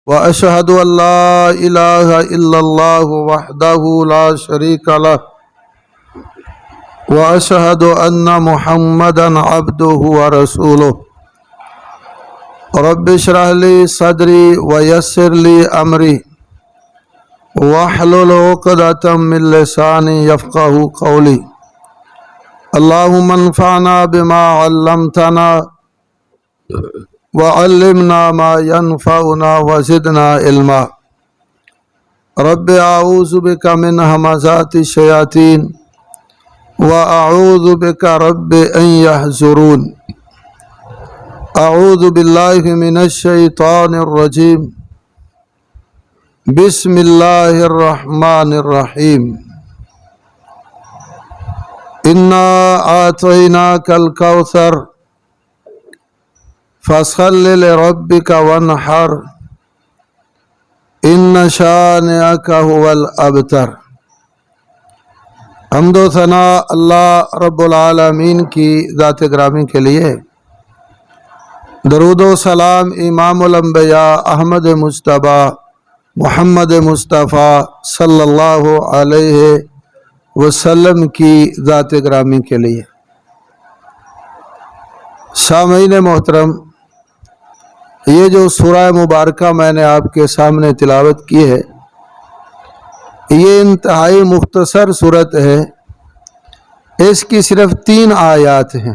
وأشهد أن لا إله إلا الله وحده لا شريك له وأشهد أن محمدا عبده ورسوله رب اشرح لي صدري ويسر لي أمري واحلل عقدة من لساني يفقهوا قولي اللهم انفعنا بما علمتنا وعلمنا ما ينفعنا وزدنا علما رب أعوذ بك من همزات الشياطين وأعوذ بك رب أن يحضرون أعوذ بالله من الشيطان الرجيم بسم الله الرحمن الرحيم إنا أعطيناك الكوثر فصل لربك وانحر ان شانئک هو الابتر۔ حمد و ثنا اللہ رب العالمین کی ذات گرامی کے لیے، درود و سلام امام الانبیاء احمد مجتبیٰ محمد مصطفیٰ صلی اللہ علیہ وسلم کی ذات گرامی کے لیے۔ سامعین محترم، یہ جو سورہ مبارکہ میں نے آپ کے سامنے تلاوت کی ہے، یہ انتہائی مختصر صورت ہے۔ اس کی صرف 3 آیات ہیں،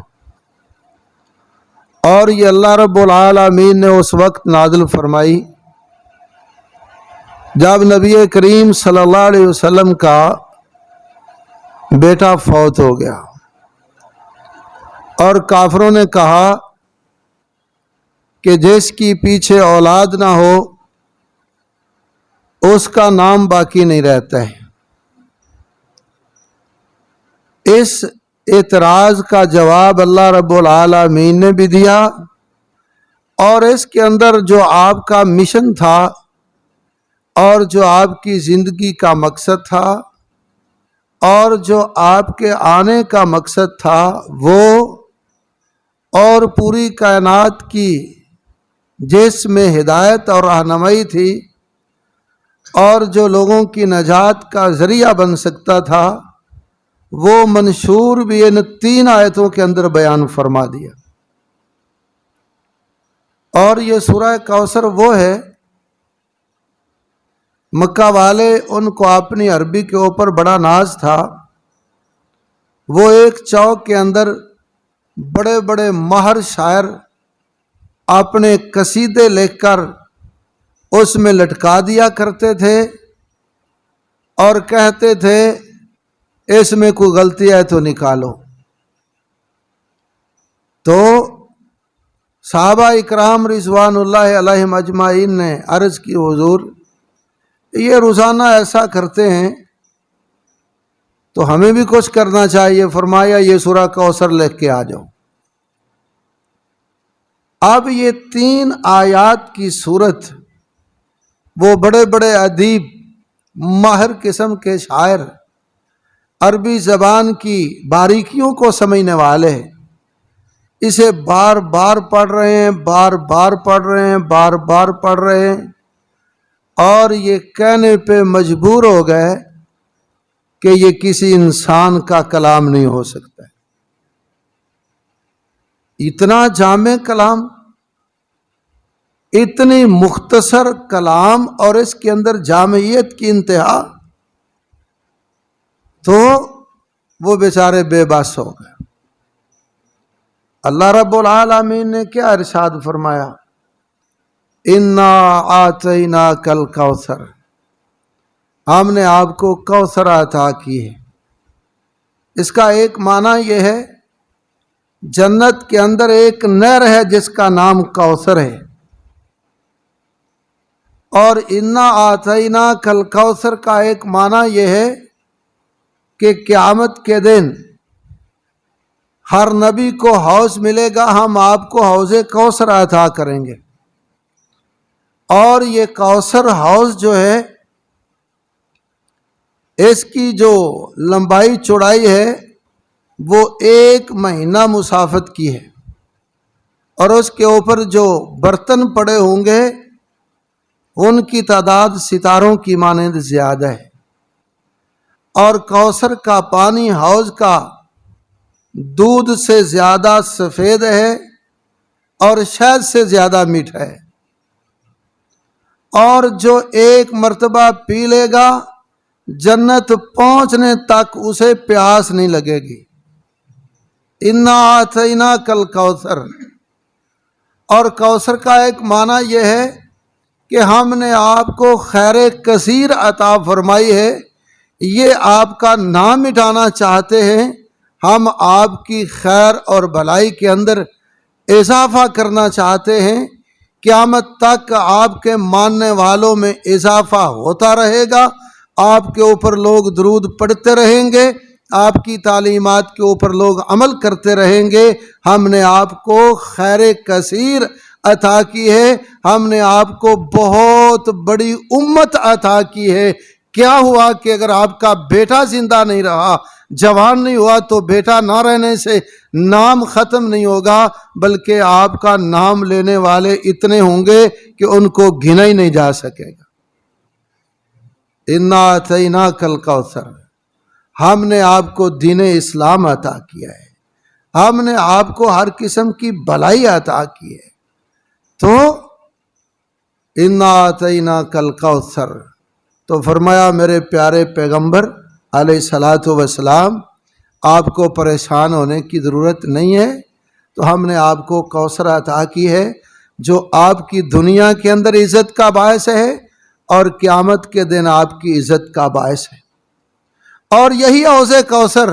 اور یہ اللہ رب العالمین نے اس وقت نازل فرمائی جب نبی کریم صلی اللہ علیہ وسلم کا بیٹا فوت ہو گیا، اور کافروں نے کہا کہ جس کی پیچھے اولاد نہ ہو اس کا نام باقی نہیں رہتا ہے۔ اس اعتراض کا جواب اللہ رب العالمین نے بھی دیا، اور اس کے اندر جو آپ کا مشن تھا اور جو آپ کی زندگی کا مقصد تھا اور جو آپ کے آنے کا مقصد تھا، وہ اور پوری کائنات کی جس میں ہدایت اور رہنمائی تھی اور جو لوگوں کی نجات کا ذریعہ بن سکتا تھا، وہ منشور بھی ان 3 آیتوں کے اندر بیان فرما دیا۔ اور یہ سورہ کوثر وہ ہے، مکہ والے ان کو اپنی عربی کے اوپر بڑا ناز تھا، وہ ایک چوک کے اندر بڑے بڑے ماہر شاعر اپنے قصیدے لکھ کر اس میں لٹکا دیا کرتے تھے اور کہتے تھے اس میں کوئی غلطی ہے تو نکالو۔ تو صحابہ اکرام رضوان اللہ علیہم اجمعین نے عرض کی، حضور یہ روزانہ ایسا کرتے ہیں تو ہمیں بھی کچھ کرنا چاہیے۔ فرمایا یہ سورہ کوثر لکھ کے آ جاؤ۔ اب یہ 3 آیات کی صورت وہ بڑے بڑے ادیب، ماہر قسم کے شاعر، عربی زبان کی باریکیوں کو سمجھنے والے اسے بار بار پڑھ رہے ہیں، بار بار پڑھ رہے ہیں، بار بار پڑھ رہے ہیں، اور یہ کہنے پہ مجبور ہو گئے کہ یہ کسی انسان کا کلام نہیں ہو سکتا ہے۔ اتنا جامع کلام، اتنی مختصر کلام، اور اس کے اندر جامعیت کی انتہا، تو وہ بیچارے بے بس ہو گئے۔ اللہ رب العالمین نے کیا ارشاد فرمایا؟ انا اعطیناک الکوثر، ہم نے آپ کو کوثر عطا کی ہے۔ اس کا ایک معنی یہ ہے، جنت کے اندر ایک نہر ہے جس کا نام کوثر ہے، اور انا اعطیناک الکوثر کا ایک معنی یہ ہے کہ قیامت کے دن ہر نبی کو حوض ملے گا، ہم آپ کو حوض کوثر عطا کریں گے۔ اور یہ کوثر حوض جو ہے، اس کی جو لمبائی چوڑائی ہے وہ 1 مہینہ مسافت کی ہے، اور اس کے اوپر جو برتن پڑے ہوں گے ان کی تعداد ستاروں کی مانند زیادہ ہے، اور کوثر کا پانی حوض کا دودھ سے زیادہ سفید ہے اور شہد سے زیادہ میٹھا ہے، اور جو ایک مرتبہ پی لے گا جنت پہنچنے تک اسے پیاس نہیں لگے گی۔ انا اعطیناک الکوثر، اور کوثر کا ایک معنی یہ ہے کہ ہم نے آپ کو خیر کثیر عطا فرمائی ہے، یہ آپ کا نام مٹانا چاہتے ہیں، ہم آپ کی خیر اور بھلائی کے اندر اضافہ کرنا چاہتے ہیں، قیامت تک آپ کے ماننے والوں میں اضافہ ہوتا رہے گا، آپ کے اوپر لوگ درود پڑھتے رہیں گے، آپ کی تعلیمات کے اوپر لوگ عمل کرتے رہیں گے۔ ہم نے آپ کو خیر کثیر عطا کی ہے، ہم نے آپ کو بہت بڑی امت عطا کی ہے۔ کیا ہوا کہ اگر آپ کا بیٹا زندہ نہیں رہا، جوان نہیں ہوا، تو بیٹا نہ رہنے سے نام ختم نہیں ہوگا، بلکہ آپ کا نام لینے والے اتنے ہوں گے کہ ان کو گنا ہی نہیں جا سکے گا۔ انا اعطیناک الکوثر، ہم نے آپ کو دین اسلام عطا کیا ہے، ہم نے آپ کو ہر قسم کی بھلائی عطا کی ہے، تو انا اعطیناک الکوثر۔ تو فرمایا میرے پیارے پیغمبر علیہ الصلاۃ والسلام، آپ کو پریشان ہونے کی ضرورت نہیں ہے، تو ہم نے آپ کو کوثر عطا کی ہے جو آپ کی دنیا کے اندر عزت کا باعث ہے اور قیامت کے دن آپ کی عزت کا باعث ہے۔ اور یہی حوض کوثر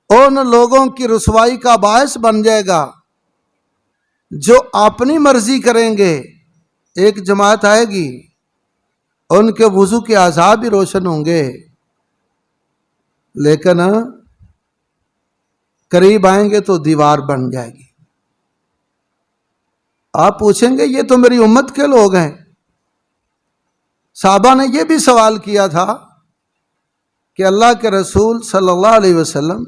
ان لوگوں کی رسوائی کا باعث بن جائے گا جو اپنی مرضی کریں گے۔ ایک جماعت آئے گی، ان کے وضو کے اعضاء بھی روشن ہوں گے، لیکن قریب آئیں گے تو دیوار بن جائے گی۔ آپ پوچھیں گے یہ تو میری امت کے لوگ ہیں۔ صحابہ نے یہ بھی سوال کیا تھا کہ اللہ کے رسول صلی اللہ علیہ وسلم،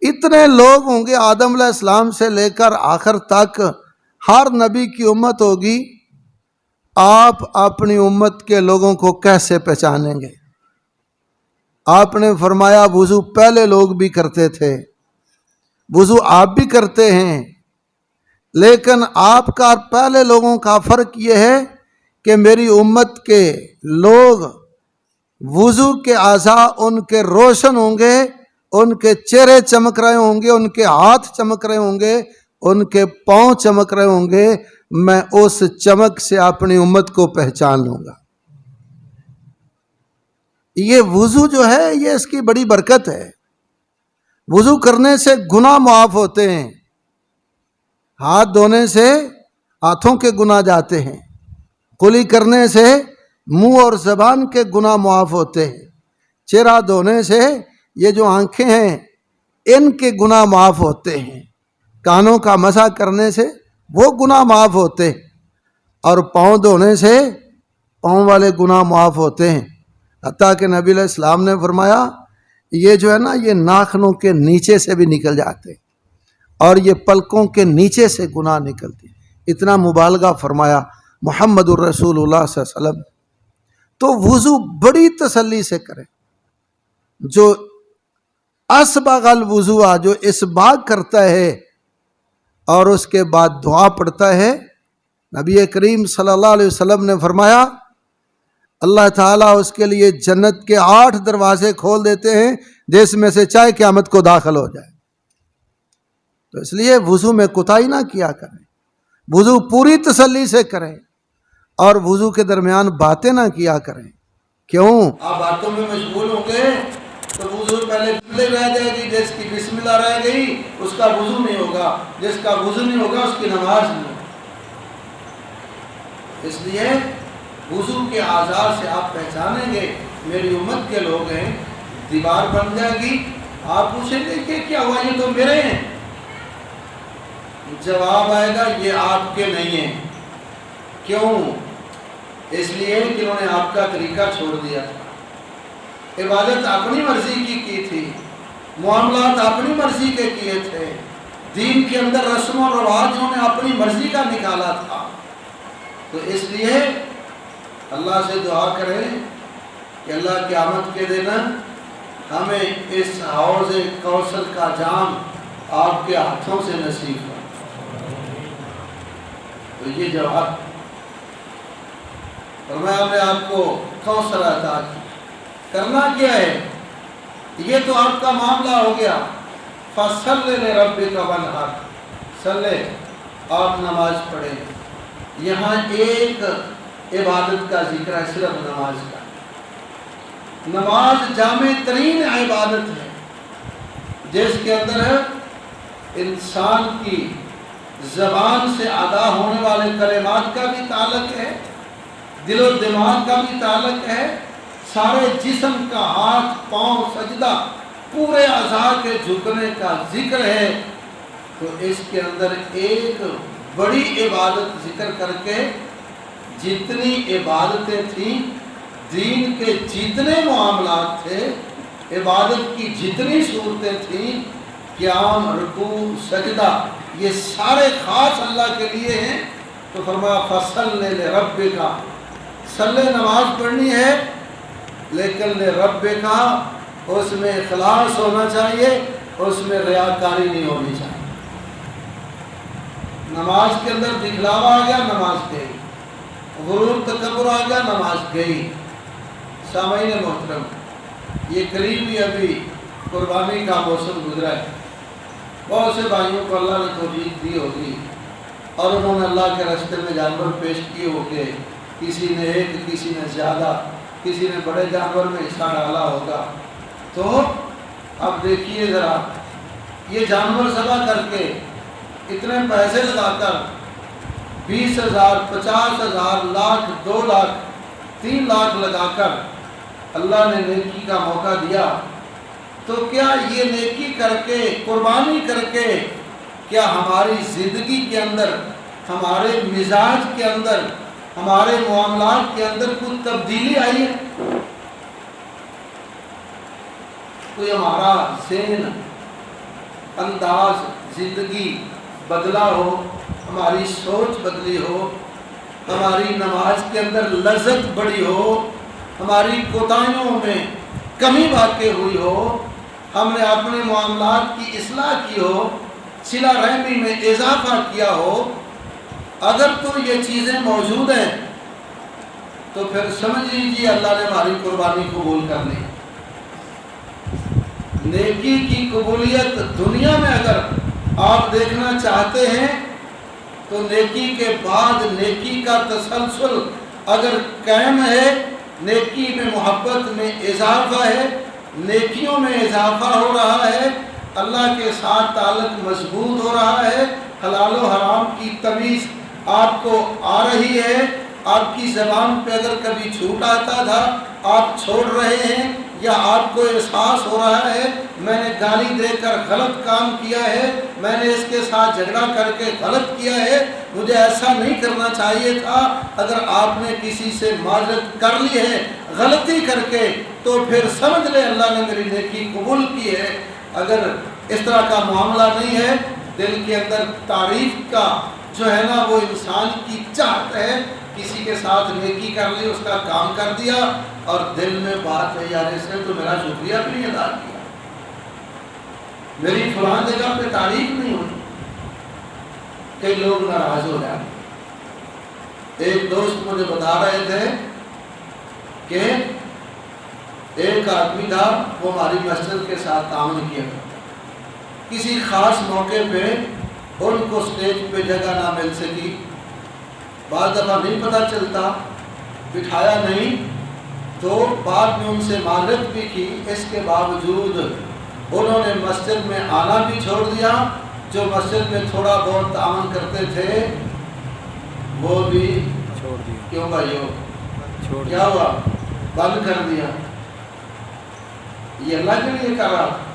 اتنے لوگ ہوں گے آدم علیہ السلام سے لے کر آخر تک، ہر نبی کی امت ہوگی، آپ اپنی امت کے لوگوں کو کیسے پہچانیں گے؟ آپ نے فرمایا وضو پہلے لوگ بھی کرتے تھے، وضو آپ بھی کرتے ہیں، لیکن آپ کا پہلے لوگوں کا فرق یہ ہے کہ میری امت کے لوگ وضو کے اعضاء ان کے روشن ہوں گے، ان کے چہرے چمک رہے ہوں گے، ان کے ہاتھ چمک رہے ہوں گے، ان کے پاؤں چمک رہے ہوں گے، میں اس چمک سے اپنی امت کو پہچان لوں گا۔ یہ وضو جو ہے یہ اس کی بڑی برکت ہے۔ وضو کرنے سے گناہ معاف ہوتے ہیں، ہاتھ دھونے سے ہاتھوں کے گناہ جاتے ہیں، کلی کرنے سے منہ اور زبان کے گناہ معاف ہوتے ہیں، چہرہ دھونے سے یہ جو آنکھیں ہیں ان کے گناہ معاف ہوتے ہیں، کانوں کا مسح کرنے سے وہ گناہ معاف ہوتے ہیں، اور پاؤں دھونے سے پاؤں والے گناہ معاف ہوتے ہیں۔ حتیٰ کہ نبی علیہ السلام نے فرمایا یہ جو ہے نا یہ ناخنوں کے نیچے سے بھی نکل جاتے اور یہ پلکوں کے نیچے سے گناہ نکلتے، اتنا مبالغہ فرمایا محمد الرسول اللہ صلی اللہ علیہ وسلم۔ تو وضو بڑی تسلی سے کریں، جو اسبغ الوضوء، جو اسباغ کرتا ہے اور اس کے بعد دعا پڑھتا ہے، نبی کریم صلی اللہ علیہ وسلم نے فرمایا اللہ تعالیٰ اس کے لیے جنت کے 8 دروازے کھول دیتے ہیں جس میں سے چاہے قیامت کو داخل ہو جائے۔ تو اس لیے وضو میں کوتاہی نہ کیا کریں، وضو پوری تسلی سے کریں، اور وضو کے درمیان باتیں نہ کیا کریں۔ کیوں؟ آپ باتوں میں مشغول ہوں گے تو وضو پہلے بسملہ رہ جائے گی، جس کی بسم اللہ رہ گئی اس کا وضو نہیں ہوگا، جس کا وضو نہیں ہوگا اس کی نماز نہیں ہوگی۔ اس لیے وضو کے اعضاء سے آپ پہچانیں گے میری امت کے لوگ ہیں، دیوار بن جائے گی۔ آپ پوچھیں گے کہ کیا ہوا، یہ تو میرے ہیں، جواب آئے گا یہ آپ کے نہیں ہیں۔ کیوں؟ اس لیے کہ انہوں نے آپ کا طریقہ چھوڑ دیا تھا، عبادت اپنی مرضی کی تھی، معاملات اپنی مرضی کے کیے تھے، دین کے اندر رسم و رواج انہوں نے اپنی مرضی کا نکالا تھا۔ تو اس لیے اللہ سے دعا کریں کہ اللہ قیامت کے دن ہمیں اس حوض کوثر کا جام آپ کے ہاتھوں سے نصیب ہو۔ تو یہ جواب فرمایا میں آپ کو کوثر عطا کی، کرنا کیا ہے؟ یہ تو آپ کا معاملہ ہو گیا، فَصَلِّ لِرَبِّكَ وَانْحَرْ، صلی آپ نماز پڑھیں۔ یہاں ایک عبادت کا ذکر ہے، صرف نماز کا۔ نماز جامع ترین عبادت ہے، جس کے اندر انسان کی زبان سے ادا ہونے والے کلمات کا بھی تعلق ہے، دل و دماغ کا بھی تعلق ہے، سارے جسم کا ہاتھ پاؤں سجدہ پورے اعضاء کے جھکنے کا ذکر ہے۔ تو اس کے اندر ایک بڑی عبادت ذکر کر کے جتنی عبادتیں تھیں، دین کے جتنے معاملات تھے، عبادت کی جتنی صورتیں تھیں، قیام، رکوع، سجدہ، یہ سارے خاص اللہ کے لیے ہیں۔ تو فرمایا فَصَلِّ لِرَبِّكَ، صلی نماز پڑھنی ہے، لیکن لِرَبِّكَ اس میں اخلاص ہونا چاہیے، اس میں ریاکاری نہیں ہونی چاہیے۔ نماز کے اندر دکھلاوا آ گیا، نماز گئی، غرور تکبر آ گیا، نماز گئی۔ سامعین محترم، یہ قریب ہی ابھی قربانی کا موسم گزرا ہے، بہت سے بھائیوں کو اللہ نے توفیق دی ہوگی اور انہوں نے اللہ کے راستے میں جانور پیش کیے ہوگے، کسی نے ایک، کسی نے زیادہ، کسی نے بڑے جانور میں حصہ ڈالا ہوگا۔ تو اب دیکھیے ذرا، یہ جانور ذبح کر کے اتنے پیسے لگا کر 20,000، 50,000، لاکھ، 2 لاکھ، 3 لاکھ لگا کر اللہ نے نیکی کا موقع دیا، تو کیا یہ نیکی کر کے، قربانی کر کے، کیا ہماری زندگی کے اندر، ہمارے مزاج کے اندر، ہمارے معاملات کے اندر کچھ تبدیلی آئی ہے؟ کوئی ہمارا ذہن، انداز زندگی بدلا ہو، ہماری سوچ بدلی ہو، ہماری نماز کے اندر لذت بڑی ہو، ہماری کوتاہیوں میں کمی واقع ہوئی ہو، ہم نے اپنے معاملات کی اصلاح کی ہو، صلہ رحمی میں اضافہ کیا ہو، اگر تو یہ چیزیں موجود ہیں تو پھر سمجھ لیجیے اللہ نے ہماری قربانی قبول کر لی۔ نیکی کی قبولیت دنیا میں اگر آپ دیکھنا چاہتے ہیں تو نیکی کے بعد نیکی کا تسلسل اگر قائم ہے، نیکی میں محبت میں اضافہ ہے، نیکیوں میں اضافہ ہو رہا ہے، اللہ کے ساتھ تعلق مضبوط ہو رہا ہے، حلال و حرام کی تمیز آپ کو آ رہی ہے، آپ کی زبان پہ اگر کبھی چھوٹ آتا تھا آپ چھوڑ رہے ہیں، یا آپ کو احساس ہو رہا ہے میں نے گالی دے کر غلط کام کیا ہے، میں نے اس کے ساتھ جھگڑا کر کے غلط کیا ہے، مجھے ایسا نہیں کرنا چاہیے تھا، اگر آپ نے کسی سے معذرت کر لی ہے غلطی کر کے، تو پھر سمجھ لے اللہ نے میری نیکی قبول کی ہے۔ اگر اس طرح کا معاملہ نہیں ہے، دل کے اندر تعریف کا جو ہے نا وہ انسان کی چاہت ہے، کسی کے ساتھ نیکی کر لی، اس کا کام کر دیا، اور دل میں بات ہے یار اس نے تو میرا شکریہ بھی نہیں ادا کیا، میری فلاں جگہ پہ تعریف نہیں ہوئی، کئی لوگ ناراض ہو جاتے۔ ایک دوست مجھے بتا رہے تھے کہ ایک آدمی تھا، وہ ہماری مسجد کے ساتھ تعاون کیا کرتا، کسی خاص موقع پہ ان کو سٹیج پہ جگہ نہ مل سکی، بعض دفعہ نہیں پتہ چلتا، بٹھایا نہیں، تو بعد میں ان سے معذرت بھی کی، اس کے باوجود انہوں نے مسجد میں آنا بھی چھوڑ دیا، جو مسجد میں تھوڑا بہت تعاون کرتے تھے وہ بھی چھوڑ دیا۔ کیوں بھائیو کیا ہوا؟ بند کر دیا۔ یہ اللہ کے لیے کر رہا تھا،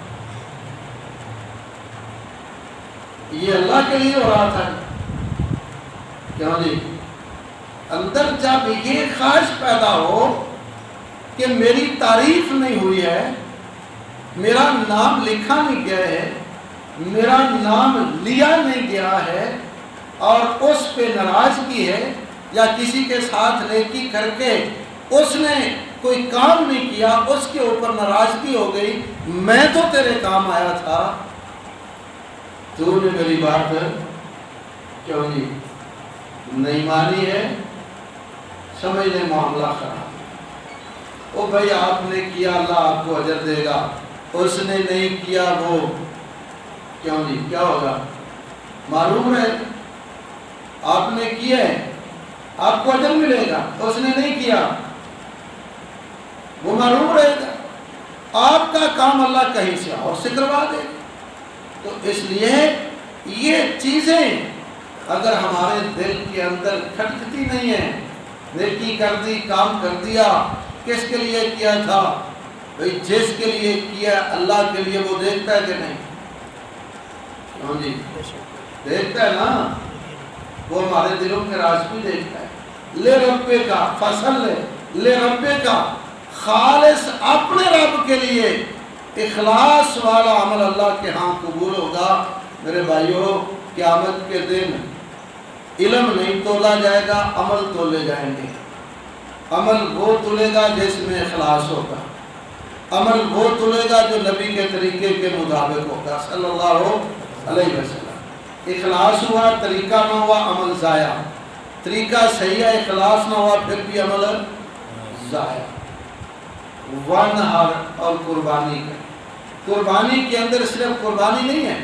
یہ اللہ کے لیے ہو رہا تھا، کیوں جی؟ اندر جب یہ خواہش پیدا ہو کہ میری تعریف نہیں ہوئی ہے، میرا نام لکھا نہیں گیا ہے، میرا نام لیا نہیں گیا ہے، اور اس پہ ناراضگی ہے، یا کسی کے ساتھ نیکی کر کے اس نے کوئی کام نہیں کیا، اس کے اوپر ناراضگی ہو گئی، میں تو تیرے کام آیا تھا، تو نے میری بات کیوں نہیں مانی ہے، سمجھ لیں معاملہ خراب۔ او بھائی آپ نے کیا اللہ آپ کو اجر دے گا، اس نے نہیں کیا وہ کیوں نہیں، کیا ہوگا؟ معلوم ہے آپ نے کیا ہے آپ کو اجر ملے گا، اس نے نہیں کیا وہ معلوم رہے گا، آپ کا کام اللہ کہیں سے اور سے کروا دے گا۔ تو اس لیے یہ چیزیں اگر ہمارے دل کے اندر کھٹکتی نہیں ہیں، نیکی کر دی، کام کر دیا، کس کے لیے کیا تھا؟ بھئی جس کے لیے کیا اللہ کے لیے وہ دیکھتا ہے کہ نہیں؟ کیوں جی دیکھتا ہے نا، وہ ہمارے دلوں کے راز بھی دیکھتا ہے۔ لے ربے کا فصل لے ربے کا، خالص اپنے رب کے لیے اخلاص والا عمل اللہ کے ہاں قبول ہوگا۔ میرے بھائیوں قیامت کے دن علم نہیں تولا جائے گا، عمل تولے جائیں گے۔ عمل وہ تولے گا جس میں اخلاص ہوگا، عمل وہ تولے گا جو نبی کے طریقے کے مطابق ہوگا صلی اللہ علیہ وسلم۔ اخلاص ہوا، طریقہ نہ ہوا، عمل ضائع، طریقہ صحیح ہے، اخلاص نہ ہوا پھر بھی عمل ضائع۔ وانحر اور قربانی کا، قربانی کے اندر صرف قربانی نہیں ہے،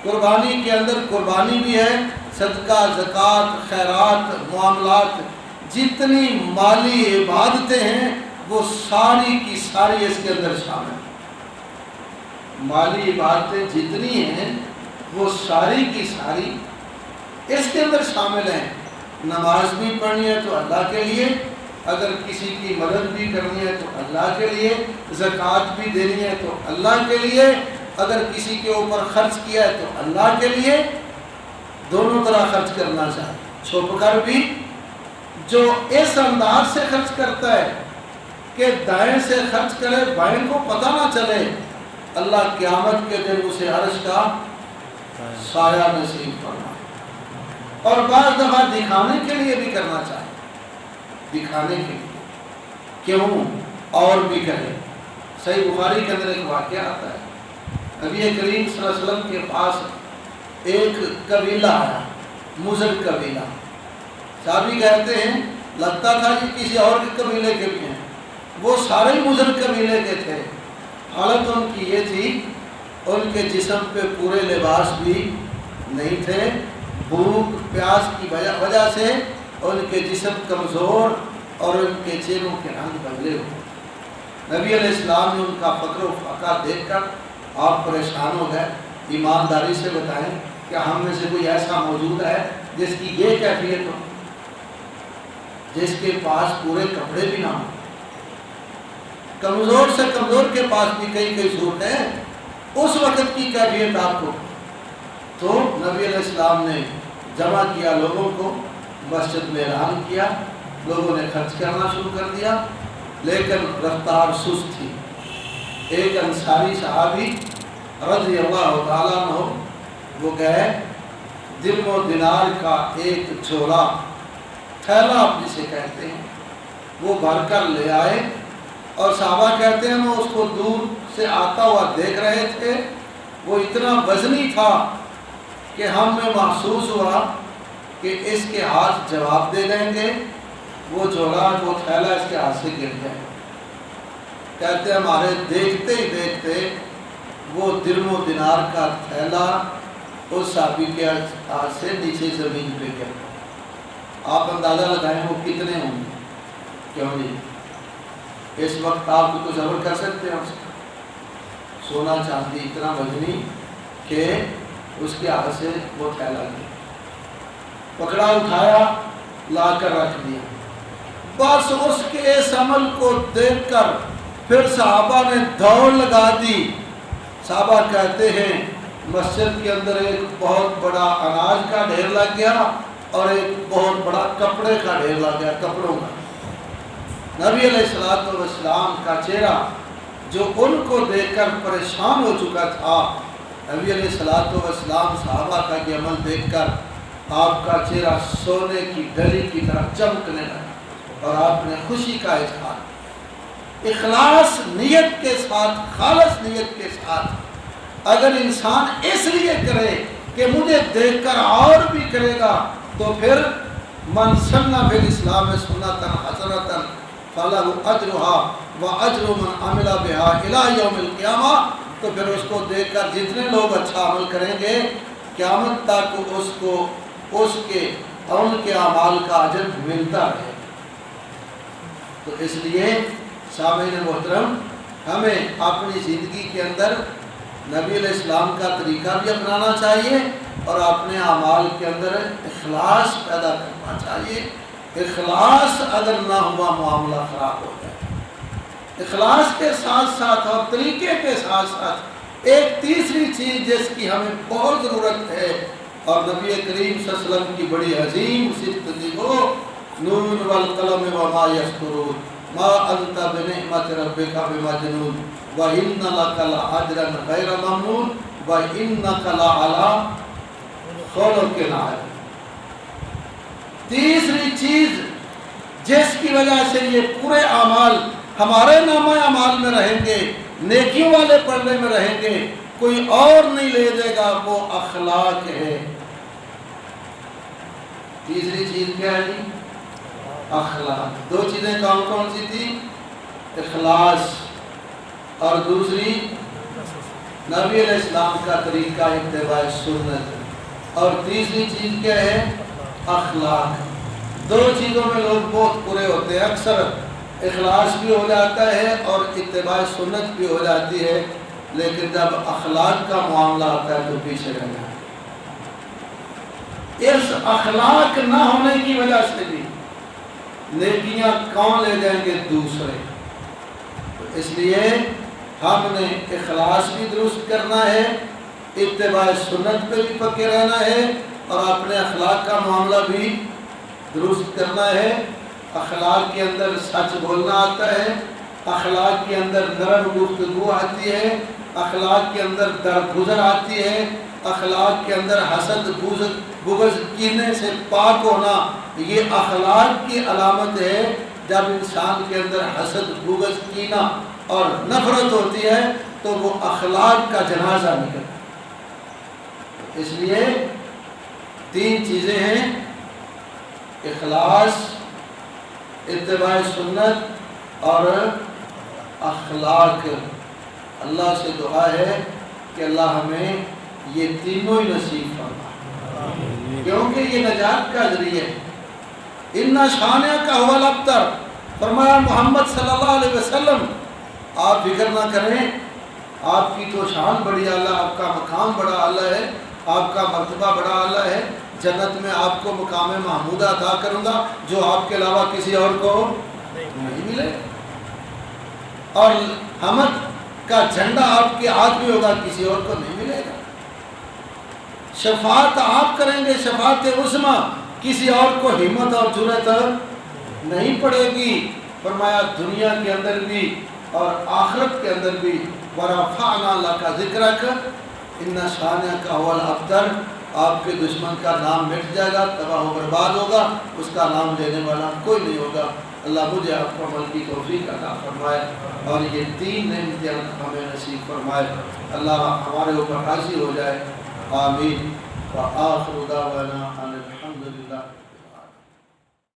قربانی کے اندر قربانی بھی ہے، صدقہ، زکوٰۃ، خیرات، معاملات، جتنی مالی عبادتیں ہیں وہ ساری کی ساری اس کے اندر شامل ہیں۔ مالی عبادتیں جتنی ہیں وہ ساری کی ساری اس کے اندر شامل ہیں۔ نماز بھی پڑھنی ہے تو اللہ کے لیے، اگر کسی کی مدد بھی کرنی ہے تو اللہ کے لیے، زکوٰۃ بھی دینی ہے تو اللہ کے لیے، اگر کسی کے اوپر خرچ کیا ہے تو اللہ کے لیے، دونوں طرح خرچ کرنا چاہیے۔ چھپ کر بھی جو اس انداز سے خرچ کرتا ہے کہ دائیں سے خرچ کرے بائیں کو پتہ نہ چلے، اللہ قیامت کے دن اسے عرش کا سایہ نصیب فرمائے۔ اور بعض دفعہ دکھانے کے لیے بھی کرنا چاہیے، دکھانے کے لیے کیوں اور بھی کرے۔ صحیح بخاری کے اندر ایک واقعہ آتا ہے، نبی کریم صلی اللہ علیہ وسلم کے پاس ایک قبیلہ آیا، مضر قبیلہ۔ صحابی کہتے ہیں لگتا تھا کہ کسی اور کے قبیلے کے بھی ہیں، وہ سارے مضر قبیلے کے تھے۔ حالت ان کی یہ تھی ان کے جسم پہ پورے لباس بھی نہیں تھے، بھوک پیاس کی وجہ سے ان کے جسم کمزور اور ان کے چہروں کے رنگ بدلے ہوئے۔ نبی علیہ السلام نے ان کا فقر و فاقہ دیکھ کر آپ پریشان ہو گئے، ایمانداری سے بتائیں کہ ہم میں سے کوئی ایسا موجود ہے جس کی یہ کیفیت ہو، جس کے پاس پورے کپڑے بھی نہ ہوں؟ کمزور سے کمزور کے پاس بھی کئی صورت ہے، اس وقت کی کیفیت آپ کو۔ تو نبی علیہ السلام نے جمع کیا لوگوں کو، مسجد میں اعلان کیا، لوگوں نے خرچ کرنا شروع کر دیا، لیکن رفتار سست تھی۔ ایک انصاری صحابی رضی اللہ تعالیٰ عنہ وہ گئے، درم و دینار کا ایک جھولا، تھیلا آپ جسے کہتے ہیں، وہ بھر کر لے آئے، اور صحابہ کہتے ہیں وہ اس کو دور سے آتا ہوا دیکھ رہے تھے، وہ اتنا وزنی تھا کہ ہمیں محسوس ہوا کہ اس کے ہاتھ جواب دے دیں گے، وہ جھولا وہ تھیلا اس کے ہاتھ سے گر جائے۔ کہتے ہیں ہمارے دیکھتے ہی دیکھتے وہ درم و دینار کا تھیلا اس صحابی کے ہاتھ سے نیچے زمین پہ گر گیا۔ آپ اندازہ لگائیں وہ کتنے ہوں گے؟ کیوں نہیں اس وقت آپ کو تصور کر سکتے ہیں؟ سونا چاندی اتنا وزنی کہ اس کے ہاتھ سے وہ تھیلا گیا، پکڑا، اٹھایا، لا کر رکھ دیا۔ بس اس کے اس عمل کو دیکھ کر پھر صحابہ نے دوڑ لگا دی۔ صحابہ کہتے ہیں مسجد کے اندر ایک بہت بڑا اناج کا ڈھیر لگ گیا اور ایک بہت بڑا کپڑے کا ڈھیر لگ گیا، کپڑوں کا۔ نبی علیہ السلام کا چہرہ جو ان کو دیکھ کر پریشان ہو چکا تھا، نبی علیہ السلام صحابہ کا یہ عمل دیکھ کر آپ کا چہرہ سونے کی ڈلی کی طرح چمکنے لگا اور آپ نے خوشی کا اظہار اخلاص نیت کے ساتھ، خالص نیت کے ساتھ اگر انسان اس لیے کرے کہ مجھے دیکھ کر اور بھی کرے گا، تو پھر من سن فی الاسلام سنتا حسنۃ فلہ اجرھا واجر من عمل بہا الی یوم القیامہ، تو پھر اس کو دیکھ کر جتنے لوگ اچھا عمل کریں گے قیامت تک اس کے ان کے اعمال کا اجر ملتا رہے۔ تو اس لیے سامعین محترم، ہمیں اپنی زندگی کے اندر نبی علیہ السلام کا طریقہ بھی اپنانا چاہیے اور اپنے اعمال کے اندر اخلاص پیدا کرنا چاہیے۔ اخلاص اگر نہ ہوا معاملہ خراب ہو جائے۔ اخلاص کے ساتھ ساتھ اور طریقے کے ساتھ ساتھ ایک تیسری چیز جس کی ہمیں بہت ضرورت ہے، اور نبی کریم صلی اللہ علیہ وسلم کی بڑی عظیم صفت تھی وہ نون والقلم وما یسطرون ما انت بنعمت ربک بمجنون وان لک لاجرا غیر ممنون وانک لعلی خلق عظیم۔ تیسری چیز جس کی وجہ سے یہ پورے اعمال ہمارے نامہ اعمال میں رہیں گے، نیکیوں والے پڑھنے میں رہیں گے، کوئی اور نہیں لے جائے گا، وہ اخلاق ہے۔ تیسری چیز کیا ہے جی؟ اخلاق۔ دو چیزیں کون کون سی تھی؟ اخلاص اور دوسری نبی علیہ السلام کا طریقہ اتباع سنت، اور تیسری چیز کیا ہے؟ اخلاق۔ دو چیزوں میں لوگ بہت برے ہوتے ہیں، اکثر اخلاص بھی ہو جاتا ہے اور اتباع سنت بھی ہو جاتی ہے، لیکن جب اخلاق کا معاملہ آتا ہے تو پیچھے رہ جاتا ہے۔ اس اخلاق نہ ہونے کی وجہ سے بھی نیکیاں کون لے جائیں گے؟ دوسرے۔ اس لیے ہم نے اخلاص بھی درست کرنا ہے، اتباع سنت پہ بھی پکے رہنا ہے، اور اپنے اخلاق کا معاملہ بھی درست کرنا ہے۔ اخلاق کے اندر سچ بولنا آتا ہے، اخلاق کے اندر نرم گفتگو آتی ہے، اخلاق کے اندر درگزر آتی ہے، اخلاق کے اندر حسد بغض کینے سے پاک ہونا، یہ اخلاق کی علامت ہے۔ جب انسان کے اندر حسد بغض کینہ اور نفرت ہوتی ہے تو وہ اخلاق کا جنازہ نکلتا ہے۔ اس لیے تین چیزیں ہیں، اخلاص، اتباع سنت اور اخلاق۔ اللہ سے دعا ہے کہ اللہ ہمیں یہ تینوں ہی نصیب فرمائے، کیونکہ یہ نجات کا ذریعہ ہے۔ ان شانئک ھو الابتر، فرمایا محمد صلی اللہ علیہ وسلم آپ فکر نہ کریں، آپ کی تو شان بڑی اعلیٰ، آپ کا مقام بڑا اعلیٰ ہے، آپ کا مرتبہ بڑا اعلیٰ ہے، جنت میں آپ کو مقام محمودہ عطا کروں گا جو آپ کے علاوہ کسی اور کو نہیں ملے، اور حمد کا جھنڈا آپ کے ہاتھ میں ہوگا، کسی اور کو نہیں ملے گا۔ شفاعت آپ کریں گے، شفاعت عظمیٰ، کسی اور کو ہمت اور جرأت نہیں پڑے گی۔ فرمایا دنیا کے اندر بھی اور آخرت کے اندر بھی، وَرَفَعْنَا لَكَ ذِكْرَكَ إِنَّ شَانِئَكَ هُوَ الْأَبْتَرُ، آپ کے دشمن کا نام مٹ جائے گا، تباہ و برباد ہوگا، اس کا نام لینے والا کوئی نہیں ہوگا۔ اللہ مجھے آپ کو عمل کی توفیق عطا فرمائے اور یہ تین نعمتیں ہمیں نصیب فرمائے۔ اللہ ہمارے اوپر راضی ہو جائے، آمین۔ وآخر دعوانا